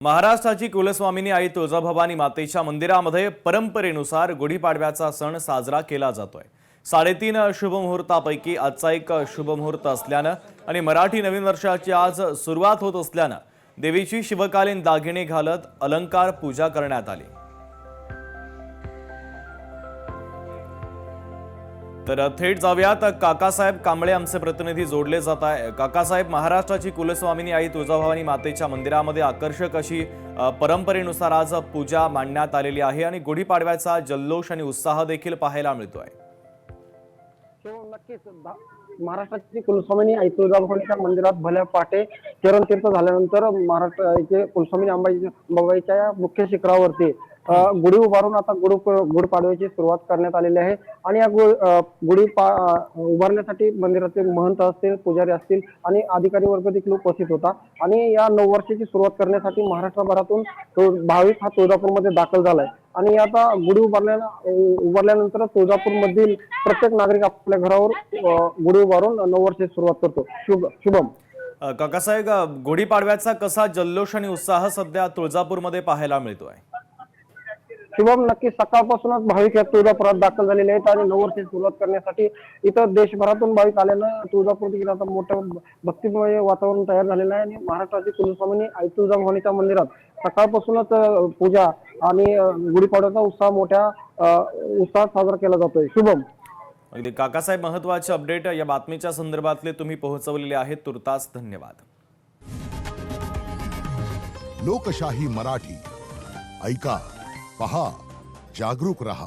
महाराष्ट्राची कुलस्वामिनी आई तुळजाभवानी मातेच्या मंदिरामध्ये परंपरेनुसार गुढीपाडव्याचा सण साजरा केला जातोय। 3.5 शुभमुहूर्तापैकी आजचा एक शुभमुहूर्त असल्यानं आणि मराठी नवीन वर्षाची आज सुरुवात होत असल्यानं देवीची शिवकालीन दागिने घालत अलंकार पूजा करण्यात आली। तर थेट जाऊयात काकासाहेब कांबळे आमचे प्रतिनिधी जोडले जात आहे। काकासाहेब, महाराष्ट्राची कुलस्वामिनी आई तुळजाभवानी मातेच्या मंदिरामध्ये आकर्षक अशी परंपरेनुसार आज पूजा मांडण्यात आलेली आहे आणि गुढीपाडव्याचा जल्लोष आणि उत्साह देखील पाहायला मिळतोय। नक्कीच महाराष्ट्राची कुलस्वामिनी आई तुळजाभवानीच्या मंदिरात भल्या पहाटे चरणतीर्थ झाल्यानंतर महाराष्ट्राचे कुलस्वामिनी अंबाबाईच्या मुख्य शिखरावरती गुढी उभारून आता गुढीपाडव्याची सुरुवात करण्यात आलेली आहे। आणि या गुढी उभारण्यासाठी मंदिरातील महंत असतील, पुजारी असतील आणि अधिकारी वर्ग देखील उपस्थित होता। आणि या नववर्षाची सुरुवात करण्यासाठी महाराष्ट्रभरातून भाविक हा तुळजापूरमध्ये दाखल झालाय। आणि आता गुढी उभारल्यानंतर तुळजापूर मधील प्रत्येक नागरिक आपल्या घरावर गुढी उभारून नववर्षाची सुरुवात करतो। शुभम काकासाहेब, गुढीपाडव्याचा कसा जल्लोष आणि उत्साह सध्या तुळजापूरमध्ये पाहायला मिळतोय? शुभम, नक्की सकाळपासूनच भाविक या तुळजापुरात दाखल झालेले आहेत आणि नववर्षाची सुरुवात करण्यासाठी इथं देशभरातून भाविक आल्यानं तुळजापूर देखील आता मोठं भक्तिमय वातावरण तयार झालेलं आहे। आणि महाराष्ट्राची कुलस्वामिनी आई तुळजाभवानीच्या मंदिरात सकाळपासूनच पूजा आणि गुढीपाडव्याचा उत्साह मोठ्या उत्साहात साजरा केला जातोय। शुभम, अगदी काकासाहेब, महत्त्वाचे अपडेट या बातमीच्या संदर्भातले तुम्ही पोहोचवलेले आहेत, तुर्तास धन्यवाद। लोकशाही मराठी ऐका, पहा, जागरूक रहा।